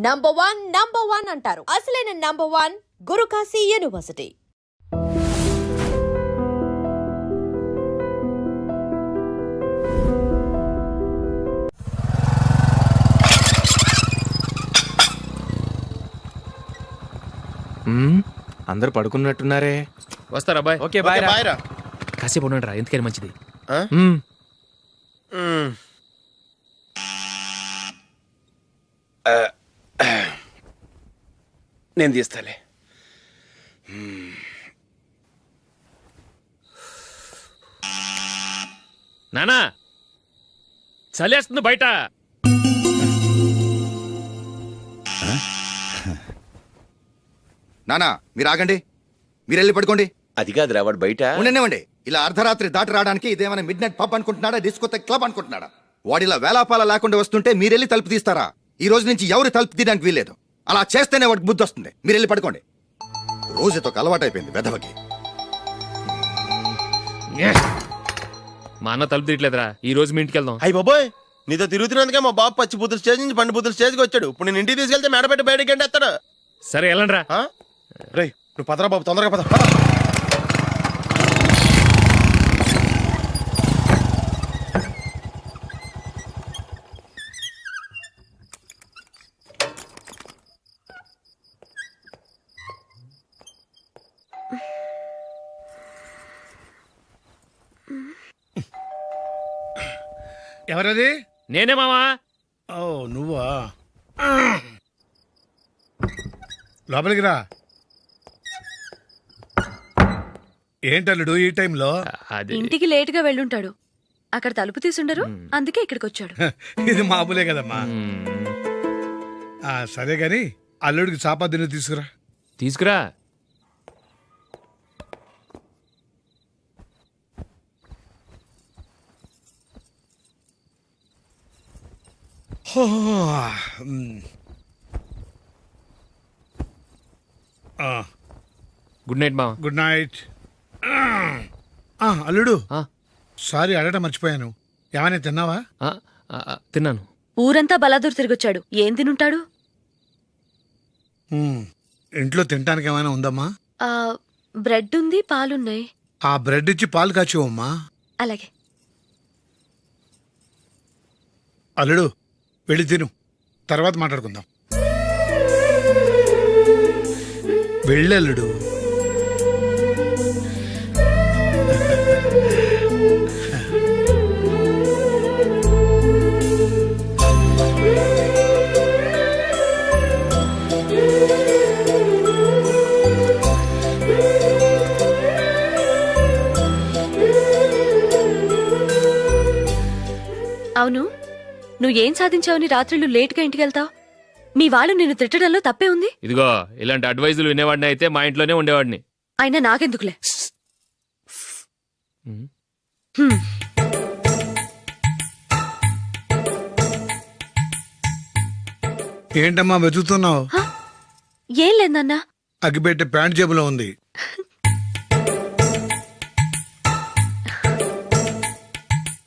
Number one అంటారు. అసలైన number one Guru Kashi university. అందరు పడుకున్నట్టున్నారే. వస్తారా బాయ్? ఓకే బాయ్ రా. కాసేపు ఉండండి రా, ఎందుకని మంచిది. నేను తీస్తాలే. నానా చలేస్తుంది బయట. నానా మీరు ఆగండి, మీరు వెళ్ళి పడుకోండి. అది కాదురా, వాడు బయట ఉండనివ్వండి. ఇలా అర్ధరాత్రి దాటి రావడానికి ఇదేమైనా mid night pub అనుకుంటున్నాడా, discotheque club అనుకుంటున్నాడా? వాడిలా వేలాపాల లేకుండా వస్తుంటే మీరెళ్ళి తలుపు తీస్తారా? ఈ రోజు నుంచి ఎవరు తలుపు తీయడానికి వీల్లేదు. అలా చేస్తేనే వాడికి బుద్ధి వస్తుంది. మీరు వెళ్ళి పడుకోండి. రోజుతో అలవాటైపోయింది వెధవకి. మా అన్న తలుపు తీయట్లేదురా, ఈ రోజు మీ ఇంటికి వెళ్దాం. అయ్యి బాబోయ్, నీతో తిరుగుతున్నందుకే మా బాబు పచ్చి బుద్ధుల స్టేజ్ నుంచి పండు బుద్ధుల స్టేజ్కి వచ్చాడు. ఇప్పుడు నేను ఇంటికి తీసుకెళ్తే మేడపెట్టి బయటకి ఎండేస్తాడు. సరే వెళ్ళండి రా. రేయ్ నువ్వు పదరా బాబు, తొందరగా పద. ఎవరది? నేనే మావా. ఓ నువ్వా? లోపలికి రా. ఏంటల్లుడు ఈ టైంలో? ఇంటికి లేట్ గా వెళ్ళుంటాడు, అక్కడ తలుపు తీసుండరు, అందుకే ఇక్కడికి వచ్చాడు. ఇది మామూలే కదమ్మా. సరే గాని అల్లుడికి చాపాదిని తీసుకురా. తీసుకురా. గుడ్ నైట్ మావా. Good night. అల్లుడు ఆ? సారీ అడగటం మర్చిపోయాను. ఏమైనా తిన్నావా? తిన్నాను. ఊరంతా బలాదూర్ తిరిగొచ్చాడు, ఏం తినుంటాడు? ఇంట్లో తినటానికి ఏమైనా ఉందమ్మా? బ్రెడ్ ఉంది, పాలున్నాయి. ఆ బ్రెడ్ ఇచ్చి పాలు కాచివమ్మా. అలాగే. అల్లుడు వెళ్ళి తిను, తర్వాత మాట్లాడుకుందాం. వెళ్ళల్లుడు. అవును, నువ్వేం సాధించావని రాత్రులు లేట్గా ఇంటికి వెళ్తావు? మీ వాళ్ళు నిన్ను తిట్టడంలో తప్పే ఉంది. ఇదిగో ఇలాంటి అడ్వైజులు వినేవాడిని అయితే మా ఇంట్లోనే ఉండేవాడిని. అయినా నాకెందుకులే. ఏంటమ్మా వెతుకుతున్నావు? ఏం లేదన్నా. అగ్గిపెట్టే ప్యాంట్ జేబులో ఉంది.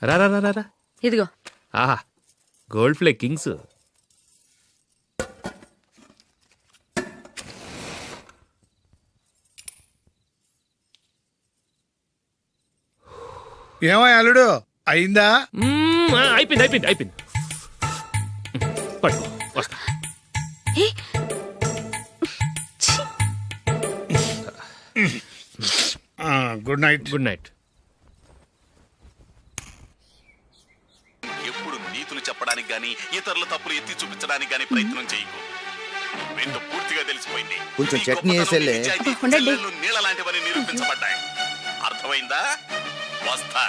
రా రా రా రా. ఇదిగో. ఆహా, గోల్డ్ ఫ్లే కింగ్స్. ఏమో అల్లుడు అయిందా? అయిపోయింది అయిపోయింది అయిపోయింది. పట్టుకో, వస్తా. Good night. Good night. ఎప్పుడు నీతులు చెప్పడానికి గాని ఇతరుల తప్పులు ఎత్తి చూపించడానికి గాని ప్రయత్నం చేయకు. ఏంటో పూర్తిగా తెలిసిపోయింది. కొంచెం చట్నీ వేసేలే. నీళ్ళ లాంటివని నిరూపించబడ్డాయి. అర్థమైందా? వస్తా.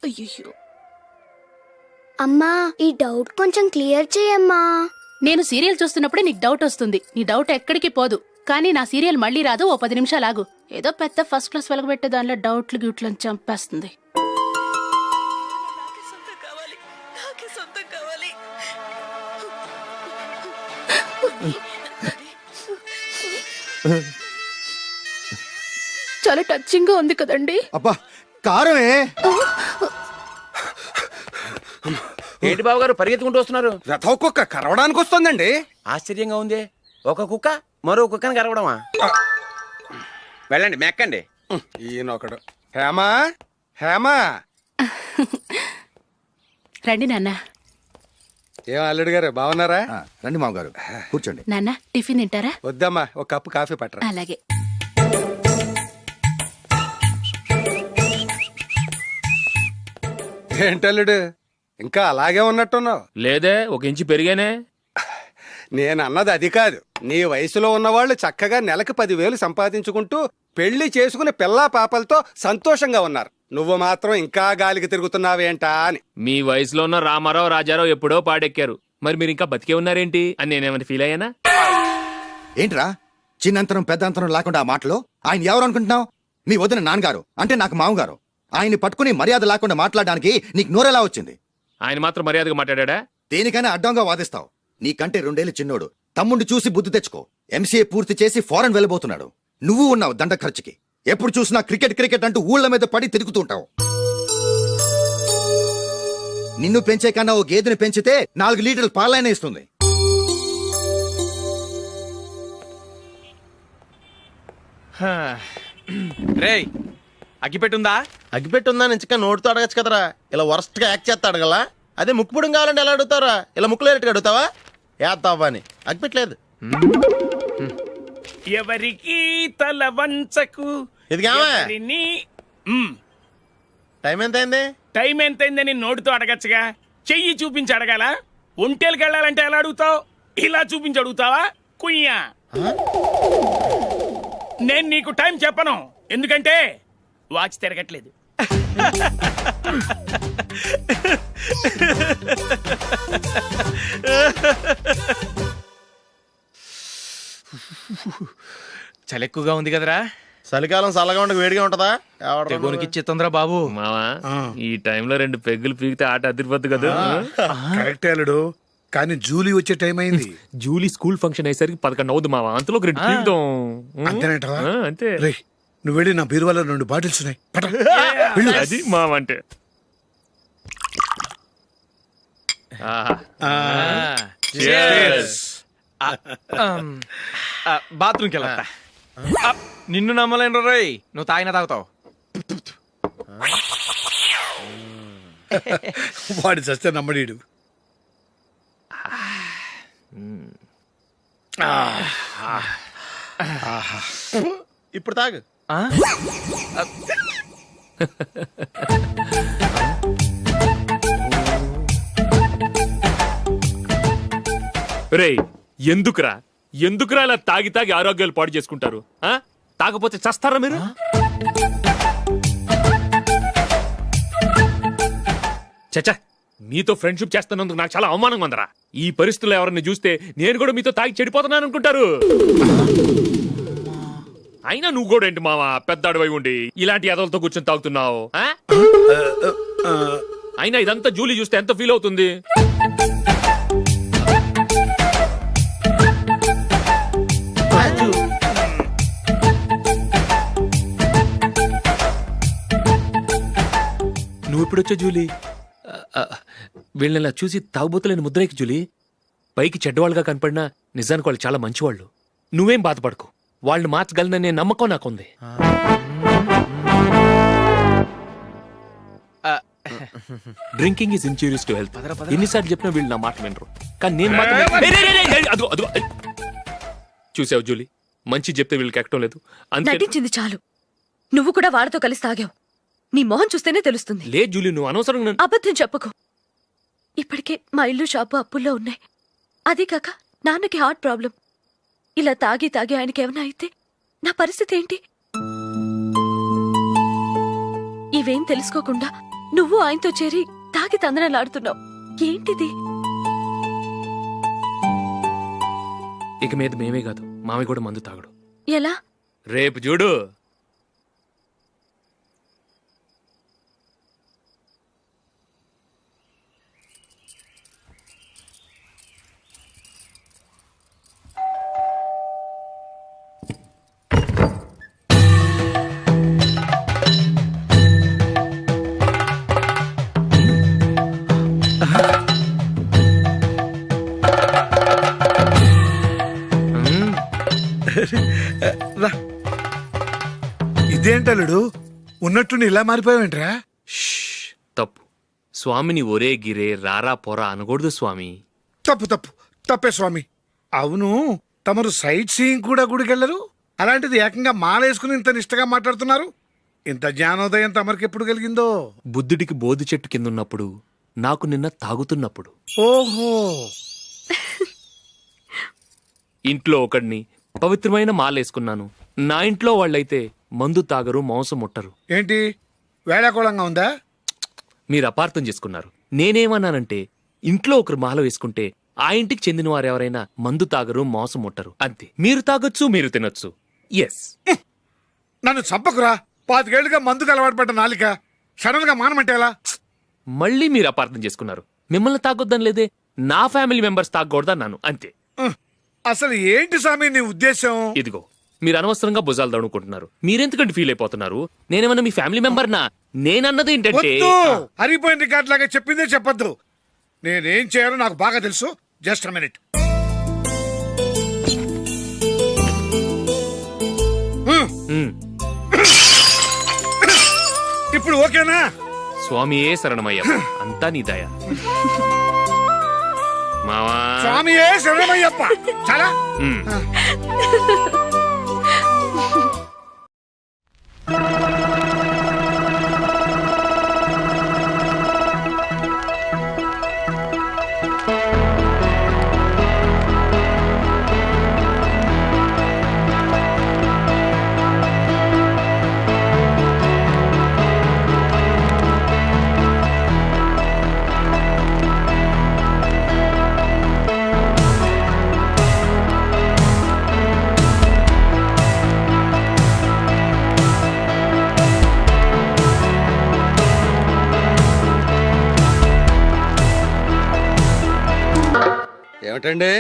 అయ్యో అమ్మా, ఈ డౌట్ కొంచెం క్లియర్ చేయమ్మా. నేను సీరియల్ చూస్తున్నప్పుడే నీకు డౌట్ వస్తుంది. నీ డౌట్ ఎక్కడికి పోదు. కానీ నా సీరియల్ మళ్ళీ రాదు. ఓ 10 నిమిషాలు ఆగు. ఏదో పెద్ద ఫస్ట్ క్లాస్ వెలగబెట్టే దానిలో డౌట్లు గ్యూట్లను చంపేస్తుంది. చాలా టచింగ్ గా ఉంది కదండి. అబ్బా కారమే. ఏంటి బాబు గారు పరిగెత్తుకుంటూ వస్తున్నారు? రథ కుక్క కరవడానికి వస్తుందండి. ఆశ్చర్యంగా ఉంది. ఒక కుక్క మరో కుక్కని కరవడమా? వెళ్ళండి, మెక్కండి. ఈయనొకడు. హేమా, హేమా. రండి నాన్న. ఏం అల్లుడు గారు బాగున్నారా? రండి మామగారు కూర్చోండి. నాన్న టిఫిన్ తింటారా? వద్దమ్మా, ఒక కప్పు కాఫీ పట్టరా. అలాగే. ఏంటల్లుడు ఇంకా అలాగే ఉన్నట్టున్నావు? లేదే, ఒక ఇంచు పెరిగానే. నేను అన్నది అది కాదు. నీ వయసులో ఉన్నవాళ్ళు చక్కగా నెలకు 10,000 సంపాదించుకుంటూ పెళ్లి చేసుకుని పిల్లా పాపలతో సంతోషంగా ఉన్నారు. నువ్వు మాత్రం ఇంకా గాలికి తిరుగుతున్నావేంటా అని. మీ వయసులో ఉన్న రామారావు రాజారావు ఎప్పుడో పాడెక్కారు. మరి మీరు ఇంకా బతికే ఉన్నారేంటి అని నేనేమైనా ఫీల్ అయ్యానా? ఏంట్రా చిన్నంతరం పెద్దంతరం లేకుండా ఆ మాటలు? ఆయన ఎవరు అనుకుంటున్నావు? మీ వదిన నాన్నగారు, అంటే నాకు మామగారు. ఆయన్ని పట్టుకుని మర్యాద లేకుండా మాట్లాడడానికి నీకు నోరెలా వచ్చింది? ఆయన మాత్రం మర్యాదగా మాట్లాడా? దేనికైనా అడ్డంగా వాదిస్తావు. నీకంటే 2 ఏళ్లు చిన్నోడు. తమ్ముండి చూసి బుద్ధి తెచ్చుకో. ఎంసీఏ పూర్తి చేసి ఫారెన్ వెళ్ళబోతున్నాడు. నువ్వు ఉన్నావు దండ ఖర్చుకి. ఎప్పుడు చూసినా క్రికెట్ క్రికెట్ అంటూ ఊళ్ళ మీద పడి తిరుగుతూ ఉంటావు. నిన్ను పెంచే కన్నా ఓ గేదెని పెంచితే 4 లీటర్ల పాలైనా ఇస్తుంది. రేయ్, అగ్గిపెట్టుందా? అగ్గిపెట్టుందా నుంచి నోటితో అడగచ్చు కదరా. ఇలా వరస్ట్ గా యాక్ట్ చేస్తా అడగలా? అదే ముక్కుపుడం కావాలంటే ఎలా అడుగుతారా? ఇలా ముక్కులేటట్టు అడుగుతావా? ఏత్తావా అని. అగ్గిపెట్టలేదు. ఎవరికి తల వంచకు. ఇది కావా? టైం ఎంత అయింది? టైం ఎంతైందని నోటితో అడగచ్చుగా, చెయ్యి చూపించి అడగాల? ఒంటేలకు వెళ్ళాలంటే ఎలా అడుగుతావు? ఇలా చూపించి అడుగుతావా? కుయ్యా. నేను నీకు టైం చెప్పను, ఎందుకంటే వాచ్ తిరగట్లేదు. చలి ఎక్కువగా ఉంది కదరా? చలికాలం చల్లగా ఉండక వేడిగా ఉంటదా? తెగోనికి ఇచ్చేతుందిరా బాబు. మావా, ఈ టైంలో 2 పెగ్గులు పీకితే ఆట అదిరిపోద్దు కదా. కరెక్టే అల్లుడు, కానీ జూలీ వచ్చే టైం అయింది. జూలీ స్కూల్ ఫంక్షన్ అయ్యేసరికి 11 అవుద్ది మావా. అంతలో 2 పీకుతాం. అంతేనేటవా? అంతే. రే, నువ్వు వెళ్ళి నా బీరువాలో 2 బాటిల్స్ ఉన్నాయి. పట. వెళ్ళు. అది మావా అంటే. బాత్రూమ్కి వెళ్ళా. నిన్ను నమ్మలేను రోయ్, నువ్వు తాగినా తాగుతావు. వాడి చస్తే నమ్మడీడు. ఇప్పుడు తాగు. రేయ్, ఎందుకురా ఇలా తాగి తాగి ఆరోగ్యాలు పాడు చేసుకుంటారు? తాగపోతే చస్తారా మీరు? చచ్చా, మీతో ఫ్రెండ్షిప్ చేస్తున్నందుకు నాకు చాలా అవమానంగా ఉందరా. ఈ పరిస్థితుల్లో ఎవరిని చూస్తే నేను కూడా మీతో తాగి చెడిపోతున్నాను అనుకుంటారు. అయినా నువ్వు కూడా ఏంటి మావా, పెద్ద అడవై ఉండి ఇలాంటి ఎదలతో కూర్చొని తాగుతున్నావు? అయినా ఇదంతా జూలీ చూస్తే ఎంత ఫీల్ అవుతుంది? నువ్వు ఎప్పుడొచ్చా జూలీ? వీళ్ళని చూసి తాగుబోతులేని ముద్రేకి జూలీ. పైకి చెడ్డవాళ్ళుగా కనపడినా నిజానికి వాళ్ళు చాలా మంచివాళ్ళు. నువ్వేం బాధపడకు, వాళ్ళని మార్చగలననే నమ్మకం నాకుంది. Drinking is injurious to health. ఎన్నిసార్లు చెప్పినా వీళ్ళు నా మాట వినరు. కానీ నేను మాత్రం చూసావు జూలీ, మంచి చెప్తే వీళ్ళకి ఎక్కడం లేదు. నటించింది చాలు. నువ్వు కూడా వాళ్ళతో కలిసి తాగావు. నీ మొహం చూస్తేనే తెలుస్తుంది. లే జూలీ, నువ్వు అనవసరంగా అబద్ధం చెప్పకు. ఇప్పటికే మా ఇల్లు షాపు అప్పుల్లో ఉన్నాయి. అదే కాక నాన్నకి హార్ట్ ప్రాబ్లం. ఇలా తాగి తాగి ఆయనకి ఏమైనా అయితే నా పరిస్థితి ఏంటి? ఇవేం తెలుసుకోకుండా నువ్వు ఆయనతో చేరి తాగి తందనలాడుతున్నావు. ఏంటిది? ఇక మీద మేమే కాదు, మామి కూడా మందు తాగడు. ఎలా? రేపు చూడు. రా. ఇదేంటలుడు ఉన్నట్టుండి ఇలా మారిపోయావేంట్రా? షష్, తప్పు. స్వామిని ఒరే గిరే రారా పోరా అనకూడదు స్వామి. తప్పే స్వామి. అవును, తమరు సైట్ సీయింగ్ కూడా గుడికెళ్ళరు, అలాంటిది ఏకంగా మాలేసుకుని ఇంత నిష్టగా మాట్లాడుతున్నారు. ఇంత జ్ఞానోదయం తమరికి ఎప్పుడు కలిగిందో? బుద్ధుడికి బోధి చెట్టు కింద ఉన్నప్పుడు, నాకు నిన్న తాగుతున్నప్పుడు. ఓహో, ఇంట్లో ఒకడిని పవిత్రమైన మాలేసుకున్నాను. నా ఇంట్లో వాళ్ళైతే మందు తాగరు, మాంసం ముట్టరు. ఏంటి వేళాకోళంగా ఉందా? మీరు అపార్థం చేసుకున్నారు. నేనేమన్నానంటే ఇంట్లో ఒకరు మాల వేసుకుంటే ఆ ఇంటికి చెందిన వారు ఎవరైనా మందు తాగరు, మాంసం ముట్టరు, అంతే. మీరు తాగొచ్చు, మీరు తినొచ్చు. ఎస్. నన్ను చంపకురా. 5 ఏళ్లుగా మందుకు అలవాటు పడ్డ నాలిక సడన్ గా మానమంటే ఎలా? మళ్ళీ మీరు అపార్థం చేసుకున్నారు. మిమ్మల్ని తాగొద్దని లేదే, నా ఫ్యామిలీ మెంబర్స్ తాగకూడదన్నాను, అంతే. అసలు ఏంటి స్వామి నీ ఉద్దేశం? ఇదిగో, మీరు అనవసరంగా భుజాలు దడుకుంటున్నారు. మీరెందుకంటే ఫీల్ అయిపోతున్నారు? నేనేమన్నా మీ ఫ్యామిలీ మెంబర్నా? నేనన్నది ఏంటంటే వద్దు, హరిపోయిన రికార్డ్ లాగా చెప్పిందే చెప్పొద్దు. నేనేం చేయాలో నాకు బాగా తెలుసు. Just a minute. ఉమ్, ఇప్పుడు ఓకేనా? స్వామియే శరణమయ్య, అంతా నీ దయ. మావా, స్వామియే శరణమయ్యప్ప. చాలా ఉమ్. ఏమిటండి,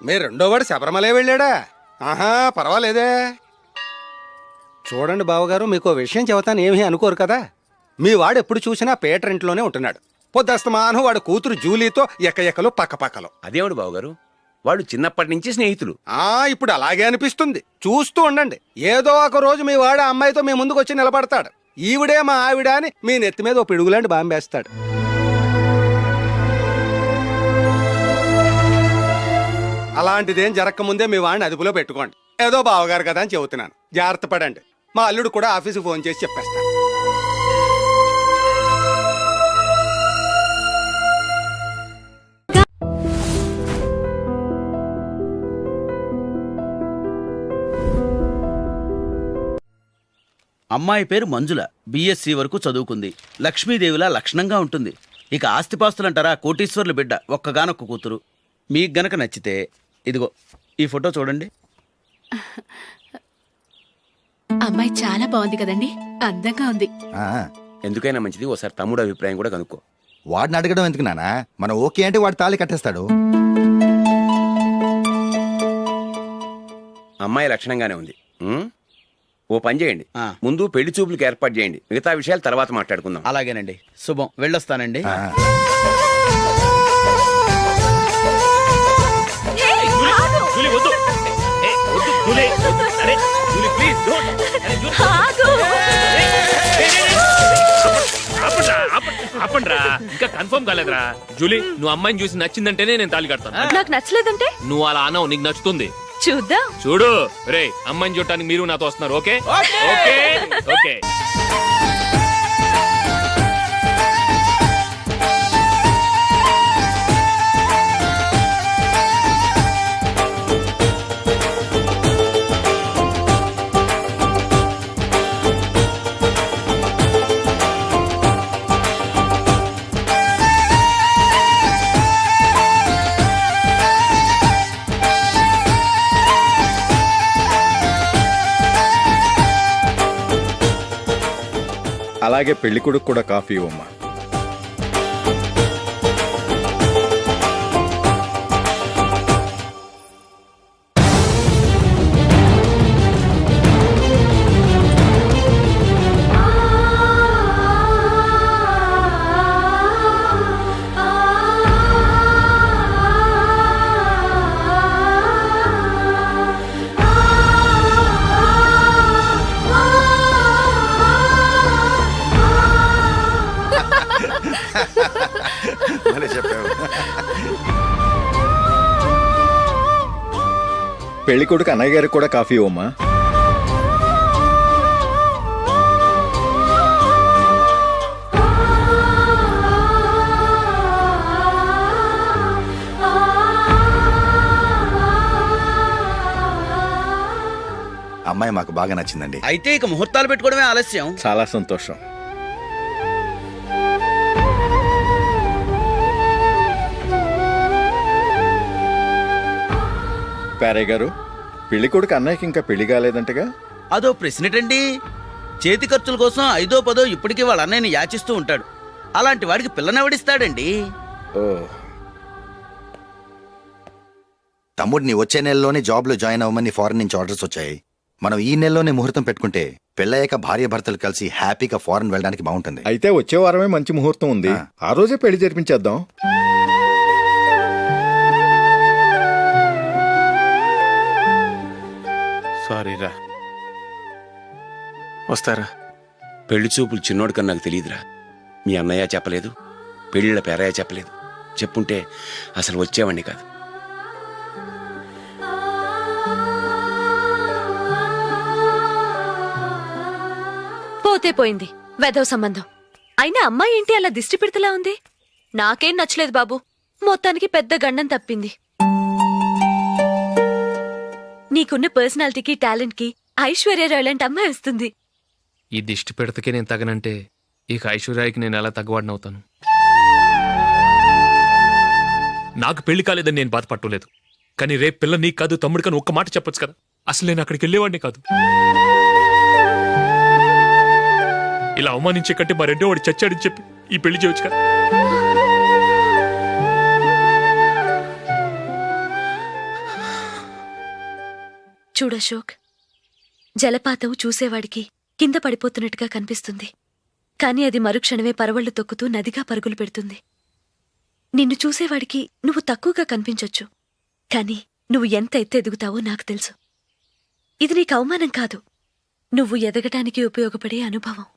మీ రెండోవాడు శబరిమలే వెళ్ళాడా? ఆహా, పర్వాలేదే. చూడండి బావగారు, మీకు ఓ విషయం చెబుతాను, ఏమీ అనుకోరు కదా. మీ వాడు ఎప్పుడు చూసినా పీటర్ ఇంట్లోనే ఉంటున్నాడు. పొద్దస్తమానం వాడు కూతురు జూలీతో ఎక్కలు పక్కపక్కలు. అదేమిటి బావగారు, వాళ్ళు చిన్నప్పటి నుంచి స్నేహితులు. ఇప్పుడు అలాగే అనిపిస్తుంది. చూస్తూ ఉండండి, ఏదో ఒక రోజు మీ వాడు ఆ అమ్మాయితో మీ ముందుకు వచ్చి నిలబడతాడు. ఈవిడే మా ఆవిడ అని మీ నెత్తి మీద ఓ పిడుగులాంటి బాంబేస్తాడు. అలాంటిదేం జరగకముందే మీ వాడిని అదుపులో పెట్టుకోండి. ఏదో బావగారు కదా అని చెబుతున్నాను, జాగ్రత్త పడండి. మా అల్లుడు కూడా ఆఫీసుకు ఫోన్ చేసి చెప్పేస్తాను. అమ్మాయి పేరు మంజుల, బిఎస్సి వరకు చదువుకుంది. లక్ష్మీదేవిలా లక్షణంగా ఉంటుంది. ఇక ఆస్తిపాస్తులంటారా, కోటీశ్వర్లు బిడ్డ, ఒక్కగానొక్క కూతురు. మీకు గనక నచ్చితే ఇదిగో ఈ ఫోటో చూడండి. అమ్మాయి చాలా బాగుంది కదండి, అందంగా ఉంది. ఎందుకైనా మంచిది ఒకసారి తమ్ముడు అభిప్రాయం కూడా కనుక్కో. వాడిని అడగడం ఎందుకు నానా? మనం ఓకే అంటే వాడు తాళి కట్టేస్తాడు. అమ్మాయి లక్షణంగానే ఉంది. ఓ పని చేయండి, ముందు పెళ్లి చూపులకు ఏర్పాటు చేయండి, మిగతా విషయాలు తర్వాత మాట్లాడుకుందాం. అలాగేనండి, శుభం, వెళ్ళొస్తానండి. జూలీ, వద్దు. వద్దు, జూలీ. అరే, జూలీ, ప్లీజ్, don't. అరే, జూలీ. ఆపండ్రా, ఇంకా కన్ఫర్మ్ కాలేదురా. జూలీ, నువ్వు అమ్మాయిని చూసి నచ్చిందంటేనే నేను తాళి కడతాను. నాకు నచ్చలేదంటే నువ్వు అలా అనవు, నీకు నచ్చుతుంది. చూద్దాం. చూడు రే, అమ్మాయిని చూడటానికి మీరు నాతో వస్తున్నారు. Okay okay okay. అలాగే పెళ్లి కొడుకు కూడా కాఫీ ఇవ్వమ్మా. పెళ్లి కొడుకు అన్నయ్య గారికి కూడా కాఫీ ఇవ్వమ్మా. అమ్మాయి మాకు బాగా నచ్చిందండి. అయితే ఇక ముహూర్తాలు పెట్టుకోవడమే ఆలస్యం. చాలా సంతోషం. పేరయ్య గారు, పెళ్లి కొడుకు అన్నయ్యకి ఇంకా పెళ్లి కాలేదంటగా? అదో ప్రశ్నటండి. చేతి ఖర్చుల కోసం 5ో 10 ఇప్పటికీ వాళ్ళ అన్నయ్యని యాచిస్తూ ఉంటాడు. అలాంటి వాడికి పిల్లనెవడిస్తాడండి? ఓ, తమ్ముడిని వచ్చే నెలలోనే జాబ్ లో జాయిన్ అవ్వమని ఫారెన్ నుంచి ఆర్డర్స్ వచ్చాయి. మనం ఈ నెలలోనే ముహూర్తం పెట్టుకుంటే పెళ్ళయ్యాక భార్య భర్తలు కలిసి హ్యాపీగా ఫారెన్ వెళ్ళడానికి బాగుంటుంది. అయితే వచ్చే వారమే మంచి ముహూర్తం ఉంది. ఆ రోజే పెళ్లి జరిపించేద్దాం. సారీరా, వస్తారా? పెళ్లి చూపులు చిన్నోడు కన్నా నాకు తెలియదురా. మీ అన్నయ్య చెప్పలేదు, పెళ్ళిళ్ళ పేరయ్య చెప్పలేదు. చెప్పుంటే అసలు వచ్చేవాడిని కాదు. పోతే పోయింది వెధవ సంబంధం. అయినా అమ్మాయి ఏంటి అలా దిష్టి పెడతలా ఉంది? నాకేం నచ్చలేదు బాబు. మొత్తానికి పెద్ద గండం తప్పింది. నీకున్న పర్సనాలిటీకి టాలెంట్ కి ఐశ్వర్యరాయ్ లాంటి అమ్మాయి వస్తుంది. ఈ దిష్టి పెడతకే నేను తగనంటే ఇక ఐశ్వర్యానికి నేను ఎలా తగ్గవాడినవుతాను? నాకు పెళ్లి కాలేదని నేను బాధపట్టలేదు, కానీ రేపు పిల్ల నీకు కాదు తమ్ముడు కానీ ఒక్క మాట చెప్పొచ్చు కదా. అసలు నేను అక్కడికి వెళ్ళేవాడిని కాదు. ఇలా అవమానించే కంటే మా రెండో వాడు చచ్చాడని చెప్పి ఈ పెళ్లి చేయొచ్చు కదా. చూడశోక్, జలపాతం చూసేవాడికి కింద పడిపోతున్నట్టుగా కనిపిస్తుంది. కాని అది మరుక్షణమే పరవళ్లు తొక్కుతూ నదిగా పరుగులు పెడుతుంది. నిన్ను చూసేవాడికి నువ్వు తక్కువగా కనిపించొచ్చు, కాని నువ్వు ఎంత ఎత్తు ఎదుగుతావో నాకు తెలుసు. ఇది నీకు అవమానం కాదు, నువ్వు ఎదగటానికి ఉపయోగపడే అనుభవం.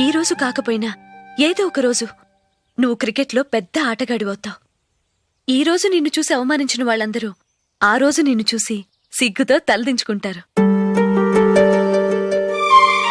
ఈ రోజు కాకపోయినా ఏదో ఒక రోజు నువ్వు క్రికెట్లో పెద్ద ఆటగాడివవుతావు. ఈ రోజు నిన్ను చూసి అవమానించిన వాళ్ళందరూ ఆ రోజు నిన్ను చూసి సిగ్గుతో తలదించుకుంటారు.